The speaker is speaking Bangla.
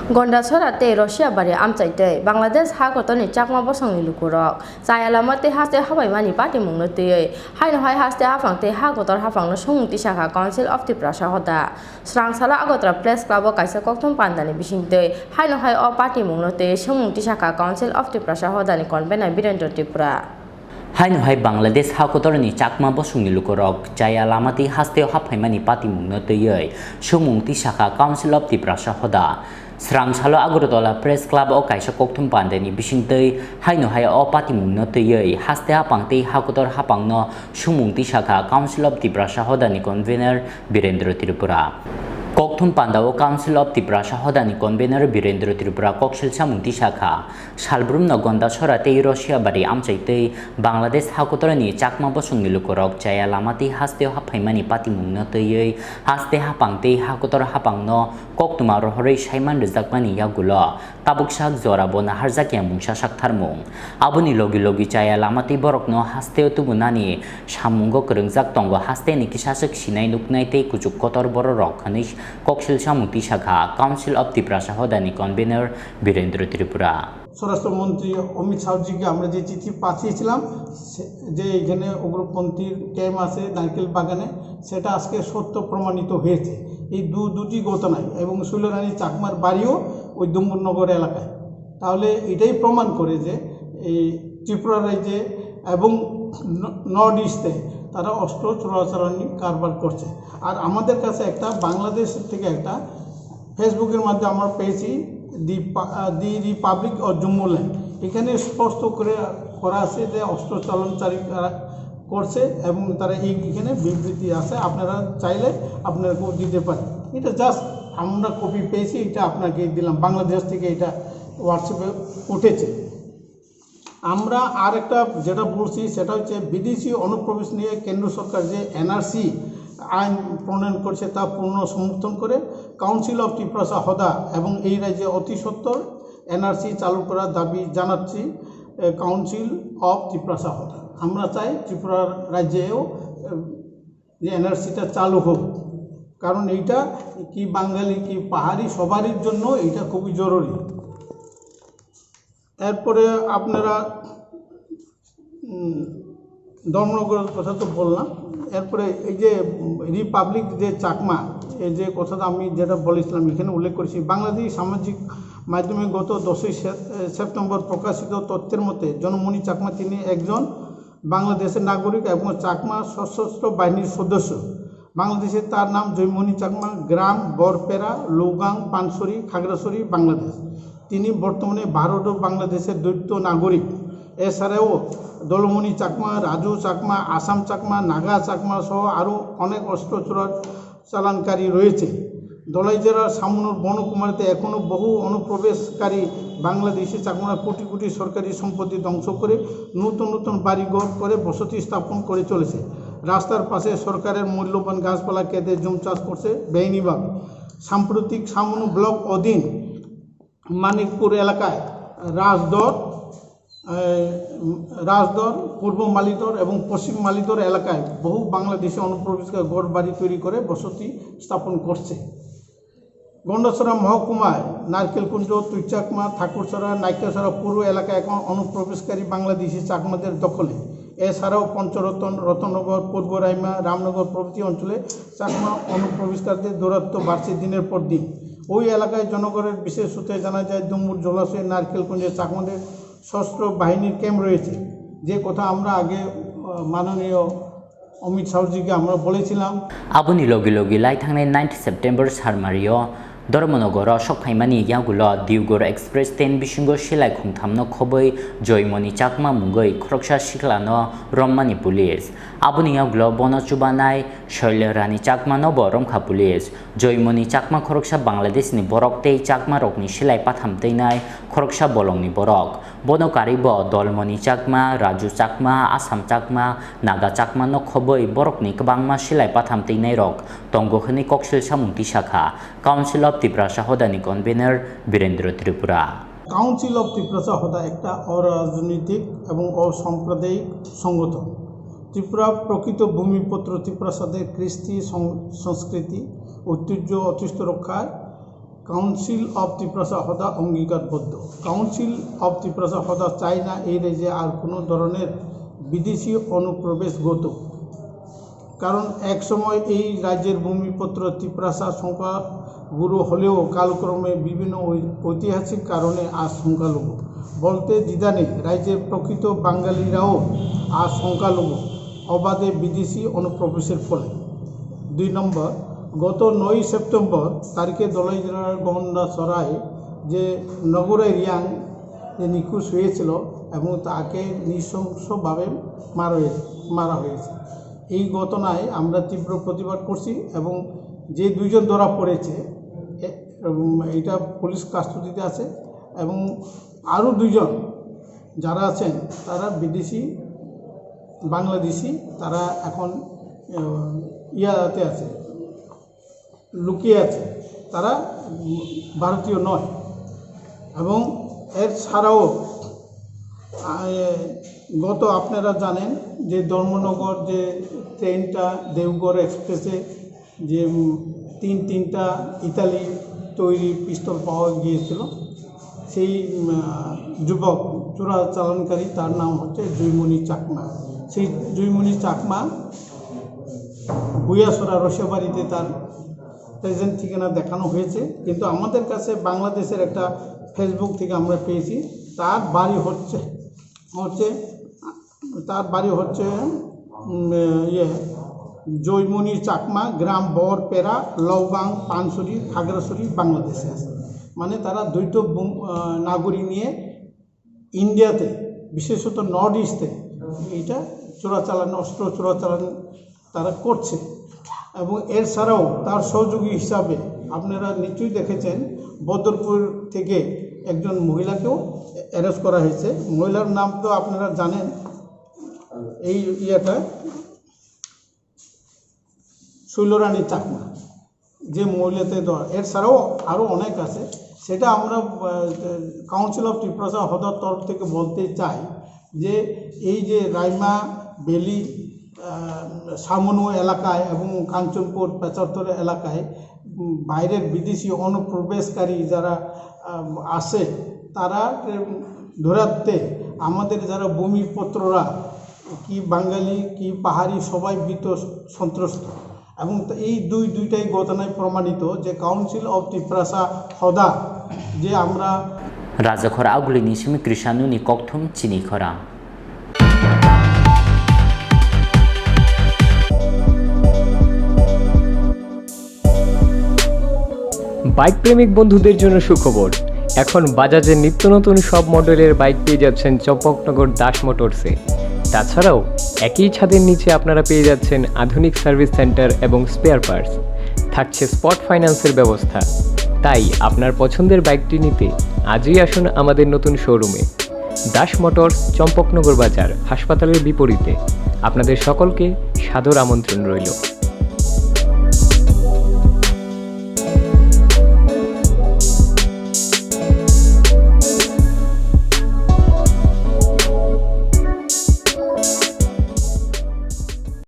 Gonda sorate Russia bari amchaite Bangladesh ha gotoni Chakma bosong lukurok Sayalamate haste Hawaii mani party mungnote Haino hai haste hafangte ha gotor hafang no Swngmung Tisakha Council of Tiprasa Hoda Srangsala agotra Press Club kaisa kokthum pandani bisingte Haino hai o party mungnote Swngmung Tisakha Council of Tiprasa Hoda ni convener Birendra Tripura Haino hai Bangladesh ha kotorni Chakma bosung lukurok jaya lamati haste Phainai party mungnote yei Swngmung Tisakha Council of Tiprasa Hoda Srangsalo Agrotola Press Club o kaisa kokthum pandani bisingtei Haino hai o party mungno tei haste hapangtei hakotor hapangno Swngmung Tisakha Council of Tiprasa Hoda ni convener Birendra Tripura Kokthum Pandao Council of Tiprasa Hoda ni convener Birendra Tripura Kokshil Swngmung Tisakha Salbrum no Gonda sorate Russia bari amchaitei Bangladesh hakotorni Chakma bosung lukurok jaya lamati haste Phainai party mungno tei haste hapangtei hakotor hapangno Koktuma rohorei saiman rejakmani yagulo tabuksak jorabona harjakya mungsa saktharmung aboni logi logi jaya lamati borokno haste tubunani samungo krengjak tongo haste ni kisasek sinai nuknai tei kujuk kotor borok khani Kokshil Swngmung Tisakha Council of Tiprasa Hoda ni convener Birendra Tripura স্বরাষ্ট্রমন্ত্রী অমিত শাহজিকে আমরা যে চিঠি পাঠিয়েছিলাম যে এখানে উগ্রপন্থীর ক্যাম্প আছে নারকেল বাগানে সেটা আজকে সত্য প্রমাণিত হয়েছে এই দুটি ঘটনায় এবং শৈলরানী চাকমার বাড়িও ওই ডুম্বুরনগর এলাকায় তাহলে এটাই প্রমাণ করে যে এই ত্রিপুরা রাজ্যে এবং নর্থ ইস্টে তারা অস্ত্র চোরাচালানি কারবার করছে আর আমাদের কাছে একটা বাংলাদেশ থেকে একটা ফেসবুকের মাধ্যমে আমরা পেয়েছি দি রিপাবলিক অফ জম্মুল্যান্ড এখানে স্পষ্ট করে করা আছে যে অস্ত্র চালানকারী করছে এবং তারা এইখানে বিবৃতি আছে আপনারা চাইলে আপনাকেও দিতে পারেন এটা জাস্ট আমরা কপি পেয়েছি এটা আপনাকে দিলাম বাংলাদেশ থেকে এটা হোয়াটসঅ্যাপে উঠেছে আমরা আর একটা যেটা বলছি সেটা হচ্ছে বিদেশি অনুপ্রবেশ নিয়ে কেন্দ্র সরকার যে এনআরসি আইন প্রণয়ন করছে তা পূর্ণ সমর্থন করে কাউন্সিল অফ ত্রিপ্রাসা হদা এবং এই রাজ্যে অতি সত্বর এনআরসি চালু করার দাবি জানাচ্ছি কাউন্সিল অফ ত্রিপ্রাসা হদা আমরা চাই ত্রিপুরার রাজ্যেও যে এনআরসিটা চালু হোক কারণ এইটা কি বাঙালি কি পাহাড়ি সবারই জন্য এইটা খুবই জরুরি এরপরে আপনারা ধর্মনগরের কথা তো বললাম এরপরে এই যে রিপাবলিক যে চাকমা এই যে কথাটা আমি যেটা বলেছিলাম এখানে উল্লেখ করেছি বাংলাদেশ সামাজিক মাধ্যমে গত 10ই সেপ্টেম্বর প্রকাশিত তথ্যের মতে জনমণি চাকমা তিনি একজন বাংলাদেশের নাগরিক এবং চাকমা সশস্ত্র বাহিনীর সদস্য বাংলাদেশে তার নাম জয়মণি চাকমা গ্রাম বরপেরা লৌগাং পানসরি খাগড়াছড়ি বাংলাদেশ তিনি বর্তমানে ভারত ও বাংলাদেশের দ্বৈত নাগরিক এছাড়াও দলমণি চাকমা রাজু চাকমা আসাম চাকমা নাগা চাকমা সহ আরও অনেক অস্ত্র চালানকারী রয়েছে ধলাই জেলার সামনুর বনকুমারীতে এখনও বহু অনুপ্রবেশকারী বাংলাদেশি চাকমারা কোটি কোটি সরকারি সম্পত্তি ধ্বংস করে নতুন নতুন বাড়িঘর করে বসতি স্থাপন করে চলেছে রাস্তার পাশে সরকারের মূল্যবান গাছপালা কেটে জুম চাষ করছে বেআইনিভাবে সাম্প্রতিক সামনু ব্লক অধীন মানিকপুর এলাকায় রাজদর পূর্ব মালিদর এবং পশ্চিম মালিদর এলাকায় বহু বাংলাদেশি অনুপ্রবেশকারী ঘর বাড়ি তৈরি করে বসতি স্থাপন করছে গন্ডাছড়া মহকুমায় নারকেলকুঞ্জ তুইচাকমা ঠাকুরছড়া নাইকাছড়া পুরো এলাকায় এখন অনুপ্রবেশকারী বাংলাদেশি চাকমাদের দখলে এছাড়াও পঞ্চরতন রতনগর পূর্ব রাইমা রামনগর প্রভৃতি অঞ্চলে চাকমা অনুপ্রবেশকারীদের দৌরাত্ম্য বাড়ছে দিনের পর দিন ওই এলাকায় জনগণের বিশেষ সূত্রে জানা যায় ডুম্বুর জলাশয়ে নারকেলকুঞ্জে চাকমাদের সশস্ত্র বাহিনীর ক্যাম্প রয়েছে যে কথা আমরা আগে মাননীয় অমিত শাহজিকে আমরা বলেছিলাম আবনি লগে লগে লাই থাংনাই 9 সেপ্টেম্বর সারমারিও Dharmanagar Phainai yagulo diugor express ten bisingo silai khungthamno khoboi joymoni chakma mungoi khoroksa siklano rommani police aboni yagulo bono chubanai shoilerani chakma no boromkha police joymoni chakma khoroksa Bangladeshni borok tei chakma rokni silai pathamteinai khoroksa bolongni borok bono karibo dolmoni chakma raju chakma asam chakma naga chakma no khoboi borokni kwbangma silai pathamteinai rok tongo khani kokshil Swngmung Tisakha Council of Tiprasa Hoda ni convener Birendra Tripura council of Tiprasa Hoda একটা অরাজনৈতিক এবং অসাম্প্রদায়িক সংগঠন ত্রিপুরা প্রকৃত ভূমিপুত্র ত্রিপ্রাসাদের কৃষ্টি সংস্কৃতি ঐতিহ্য অতিষ্ঠ রক্ষায় কাউন্সিল অফ ত্রিপ্রাসা হদা অঙ্গীকারবদ্ধ। কাউন্সিল অফ ত্রিপ্রাসা হদা চায় না এই রাজ্যে আর কোনো ধরনের বিদেশি অনুপ্রবেশগত, কারণ এক সময় এই রাজ্যের ভূমিপত্র ত্রিপ্রাসা সংখ্যাগুরু হলেও কালক্রমে বিভিন্ন ঐতিহাসিক কারণে আজ সংখ্যালঘু বলতে দ্বিধা নেই। রাজ্যের প্রকৃত বাঙালিরাও আজ সংখ্যালঘু অবাধে বিদেশি অনুপ্রবেশের ফলে। 2 নম্বর, গত 9 সেপ্টেম্বর তারিখে দলাই জেলার গন্ডাছড়ায় যে নগরে রিয়াং যে নিখোঁজ হয়েছিল এবং তাকে নৃশংসভাবে মারা হয়েছে। এই ঘটনায় আমরা তীব্র প্রতিবাদ করছি এবং যে 2 জন ধরা পড়েছে এটা পুলিশ কাস্টডিতে আছে এবং আরও 2 জন যারা আছেন তারা বিদেশি বাংলাদেশি, তারা এখন ইয়াতে আছে, লুকিয়ে আছে, তারা ভারতীয় নয়। এবং এর ছাড়াও গত আপনারা জানেন যে ধর্মনগর যে ট্রেনটা দেওঘর এক্সপ্রেসে যে তিনটা ইতালি তৈরি পিস্তল পাওয়া গিয়েছিল, সেই যুবক চোরাচালানকারী তার নাম হচ্ছে জয়মণি চাকমা। সেই জয়মণি চাকমা বুয়াসরা রসিয়াবাড়িতে তার প্রেজেন্ট ঠিকানা দেখানো হয়েছে, কিন্তু আমাদের কাছে বাংলাদেশের একটা ফেসবুক থেকে আমরা পেয়েছি তার বাড়ি হচ্ছে জয়মণি চাকমা, গ্রাম বরপেরা, লৌগাং, পানসুরি, খাগড়াছড়ি, বাংলাদেশে আছে। মানে তারা দ্বৈত নাগরিক নিয়ে ইন্ডিয়াতে, বিশেষত নর্থ ইস্টে এইটা অস্ত্র চোরাচালান তারা করছে। এবং এর ছাড়াও তার সহযোগী হিসাবে আপনারা নিশ্চয়ই দেখেছেন বদরপুর থেকে একজন মহিলাকেও অ্যারেস্ট করা হয়েছে। মহিলার নাম তো আপনারা জানেন, এই শৈলরানী চাকমা যে মহিলাতে দেওয়া। এর ছাড়াও আরও অনেক আছে, সেটা আমরা কাউন্সিল অফ ত্রিপ্রাসা হদার তরফ থেকে বলতে চাই যে এই যে রাইমা বেলি সামনু এলাকায় এবং কাঞ্চনপুর পেচারতর এলাকায় বাইরের বিদেশি অনুপ্রবেশকারী যারা আসে তারা ধরাতে আমাদের যারা ভূমিপত্ররা কি বাঙালি কি পাহাড়ি সবাই ভীত সন্ত্রস্ত। এবং এই দুইটাই ঘটনায় প্রমাণিত যে কাউন্সিল অফ ত্রিপ্রাসা হদা যে আমরা রাজা খরা আগুলিনি সিমি কৃষানুনি ককথম চিনি খরা। বাইক প্রেমিক বন্ধুদের জন্য সুখবর, এখন বাজাজের নিত্য নতুন সব মডেলের বাইক পেয়ে যাচ্ছেন চম্পকনগর দাস মোটরসে। তাছাড়াও একই ছাদের নিচে আপনারা পেয়ে যাচ্ছেন আধুনিক সার্ভিস সেন্টার এবং স্পেয়ার পার্টস, থাকছে স্পট ফাইন্যান্সের ব্যবস্থা। তাই আপনার পছন্দের বাইকটি নিতে আজই আসুন আমাদের নতুন শোরুমে। দাস মোটরস, চম্পকনগর বাজার, হাসপাতালের বিপরীতে। আপনাদের সকলকে সাদর আমন্ত্রণ রইল।